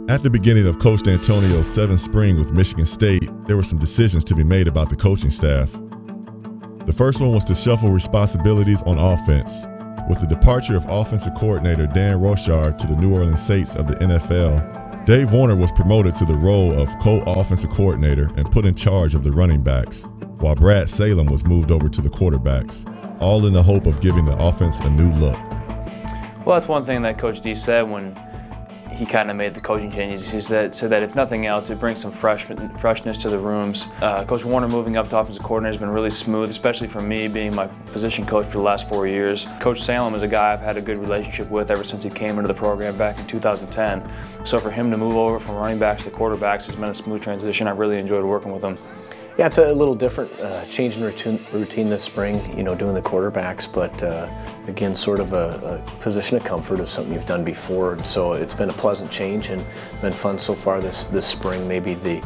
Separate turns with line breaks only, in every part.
At the beginning of Coach D'Antonio's seventh spring with Michigan State, there were some decisions to be made about the coaching staff. The first one was to shuffle responsibilities on offense. With the departure of offensive coordinator Dan Rochard to the New Orleans Saints of the NFL, Dave Warner was promoted to the role of co-offensive coordinator and put in charge of the running backs, while Brad Salem was moved over to the quarterbacks, all in the hope of giving the offense a new look.
Well, that's one thing that Coach D said when he kind of made the coaching changes. He said that if nothing else, it brings some freshness to the rooms. Coach Warner moving up to offensive coordinator has been really smooth, especially for me being my position coach for the last 4 years. Coach Salem is a guy I've had a good relationship with ever since he came into the program back in 2010. So for him to move over from running backs to quarterbacks has been a smooth transition. I've really enjoyed working with him.
Yeah, it's a little different change in routine this spring, doing the quarterbacks, but again, sort of a position of comfort of something you've done before. So it's been a pleasant change and been fun so far this spring. Maybe the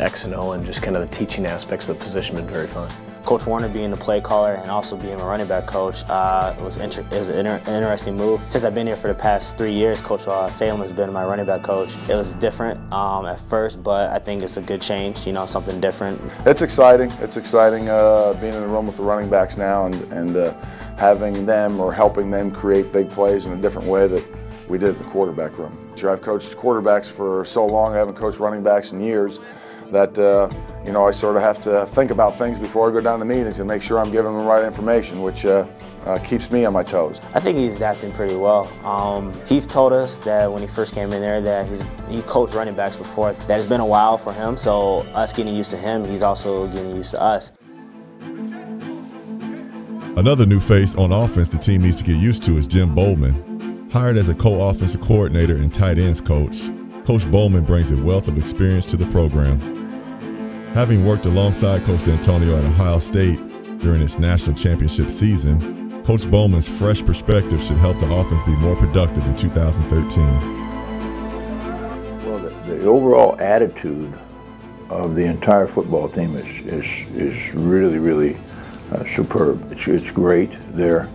X and O and just kind of the teaching aspects of the position have been very fun.
Coach Warner being the play caller and also being a running back coach, it was an interesting move. Since I've been here for the past 3 years, Coach Salem has been my running back coach. It was different at first, but I think it's a good change, something different.
It's exciting. It's exciting being in the room with the running backs now and having them or helping them create big plays in a different way that we did in the quarterback room. I've coached quarterbacks for so long, I haven't coached running backs in years, that I sort of have to think about things before I go down to meetings and make sure I'm giving them the right information, which keeps me on my toes.
I think he's adapting pretty well. He told us that when he first came in there that he coached running backs before. That has been a while for him, so us getting used to him, he's also getting used to us.
Another new face on offense the team needs to get used to is Jim Bowman. Hired as a co-offensive coordinator and tight ends coach, Coach Bowman brings a wealth of experience to the program. Having worked alongside Coach D'Antonio at Ohio State during its national championship season, Coach Bowman's fresh perspective should help the offense be more productive in 2013.
Well, the overall attitude of the entire football team is really superb. It's great. They're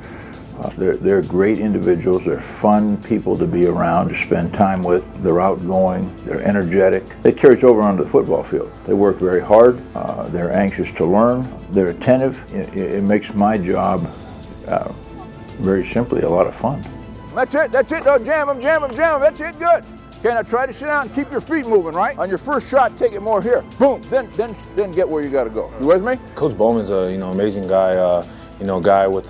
great individuals. They're fun people to be around, to spend time with. They're outgoing. They're energetic. They carry over onto the football field. They work very hard. They're anxious to learn. They're attentive. It makes my job, very simply, a lot of fun.
That's it. Don't jam them. That's it. Good. Okay, now try to sit down and keep your feet moving, right? On your first shot, take it more here. Boom. Then get where you got to go. You with me?
Coach Bowman's a amazing guy. Guy with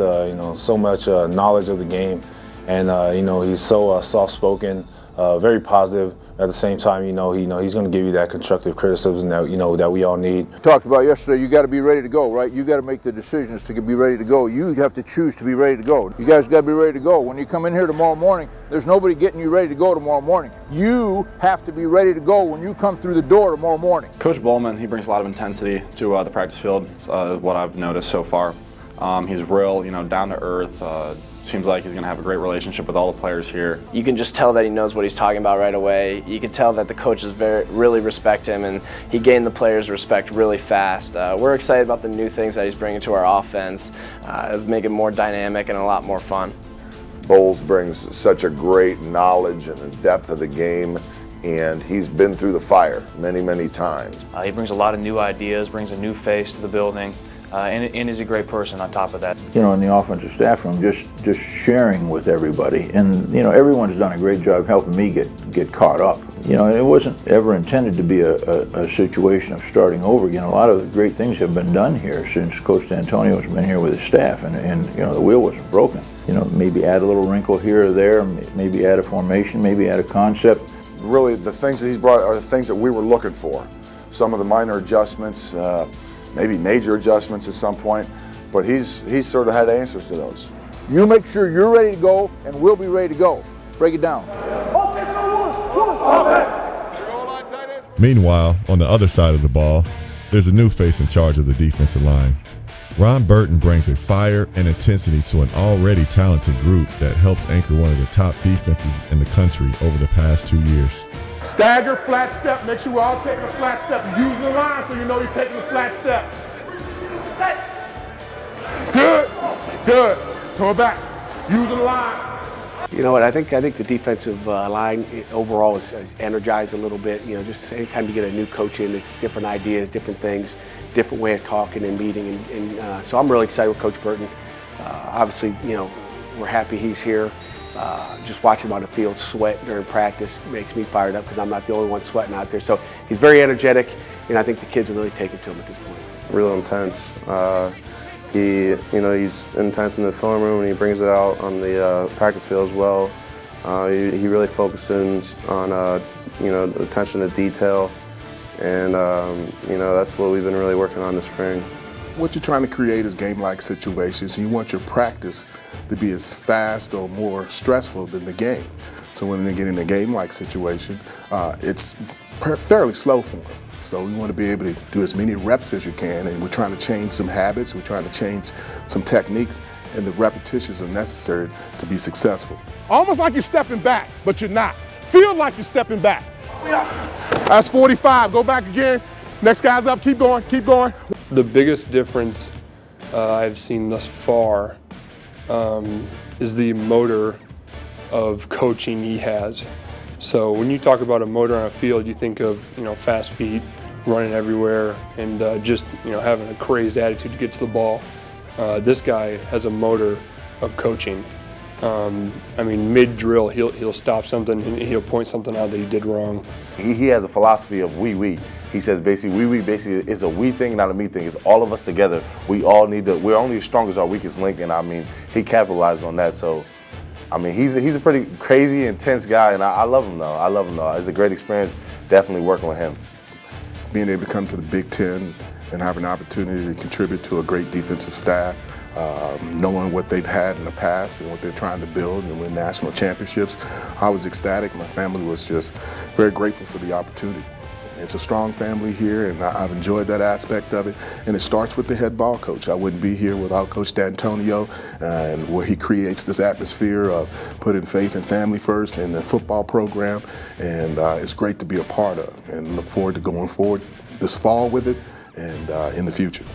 so much knowledge of the game, and he's so soft-spoken, very positive. At the same time, he's going to give you that constructive criticism that that we all need.
Talked about yesterday. You got to be ready to go, right? You got to make the decisions to be ready to go. You have to choose to be ready to go. You guys got to be ready to go. When you come in here tomorrow morning, there's nobody getting you ready to go tomorrow morning. You have to be ready to go when you come through the door tomorrow morning.
Coach Bowman, he brings a lot of intensity to the practice field. What I've noticed so far. He's real, down to earth. Seems like he's going to have a great relationship with all the players here.
You can just tell that he knows what he's talking about right away. You can tell that the coaches really respect him, and he gained the players' respect really fast. We're excited about the new things that he's bringing to our offense. It's making it more dynamic and a lot more fun.
Bowles brings such a great knowledge and a depth of the game, and he's been through the fire many times.
He brings a lot of new ideas, brings a new face to the building. And is a great person on top of that.
In the offensive staff room, just sharing with everybody, and everyone's done a great job helping me get caught up. It wasn't ever intended to be a situation of starting over again. A lot of great things have been done here since Coach D'Antonio has been here with his staff, and the wheel wasn't broken. Maybe add a little wrinkle here or there, maybe add a formation, maybe add a concept.
Really, the things that he's brought are the things that we were looking for. Some of the minor adjustments. Maybe major adjustments at some point, but he's sort of had answers to those.
You make sure you're ready to go, and we'll be ready to go. Break it down.
Meanwhile, on the other side of the ball, there's a new face in charge of the defensive line. Ron Burton brings a fire and intensity to an already talented group that helps anchor one of the top defenses in the country over the past 2 years.
Stagger, flat step. Make sure we're all taking a flat step. Use the line so you know you're taking a flat step. Good. Coming back. Using the line.
You know what, I think the defensive line overall is energized a little bit. You know, just anytime you get a new coach in, it's different ideas, different things, different way of talking and meeting. And so I'm really excited with Coach Burton. Obviously, you know, we're happy he's here. Just watching him on the field sweat during practice makes me fired up because I'm not the only one sweating out there. So he's very energetic, and I think the kids are really taking to him at this point.
Real intense. He's intense in the film room, and he brings it out on the practice field as well. He really focuses on attention to detail, and that's what we've been really working on this spring.
What you're trying to create is game-like situations. You want your practice to be as fast or more stressful than the game. So when they get in a game-like situation, it's fairly slow for them. So we want to be able to do as many reps as you can, and we're trying to change some habits, we're trying to change some techniques, and the repetitions are necessary to be successful. Almost like you're stepping back, but you're not. Feel like you're stepping back. That's 45, go back again. Next guy's up, keep going, keep going.
The biggest difference I've seen thus far is the motor of coaching he has. So when you talk about a motor on a field, you think of fast feet, running everywhere, and just having a crazed attitude to get to the ball. This guy has a motor of coaching. I mean, mid-drill, he'll stop something and he'll point something out that he did wrong.
He has a philosophy of we. He says basically we basically is a we thing, not a me thing. It's all of us together. We all need to. We're only as strong as our weakest link, and I mean he capitalized on that. So. I mean, he's a pretty crazy, intense guy, and I love him though. I love him though. It's a great experience, definitely working with him.
Being able to come to the Big Ten and have an opportunity to contribute to a great defensive staff, knowing what they've had in the past and what they're trying to build and win national championships, I was ecstatic. My family was just very grateful for the opportunity. It's a strong family here, and I've enjoyed that aspect of it. And it starts with the head ball coach. I wouldn't be here without Coach D'Antonio, and where he creates this atmosphere of putting faith and family first in the football program. And it's great to be a part of, and look forward to going forward this fall with it and in the future.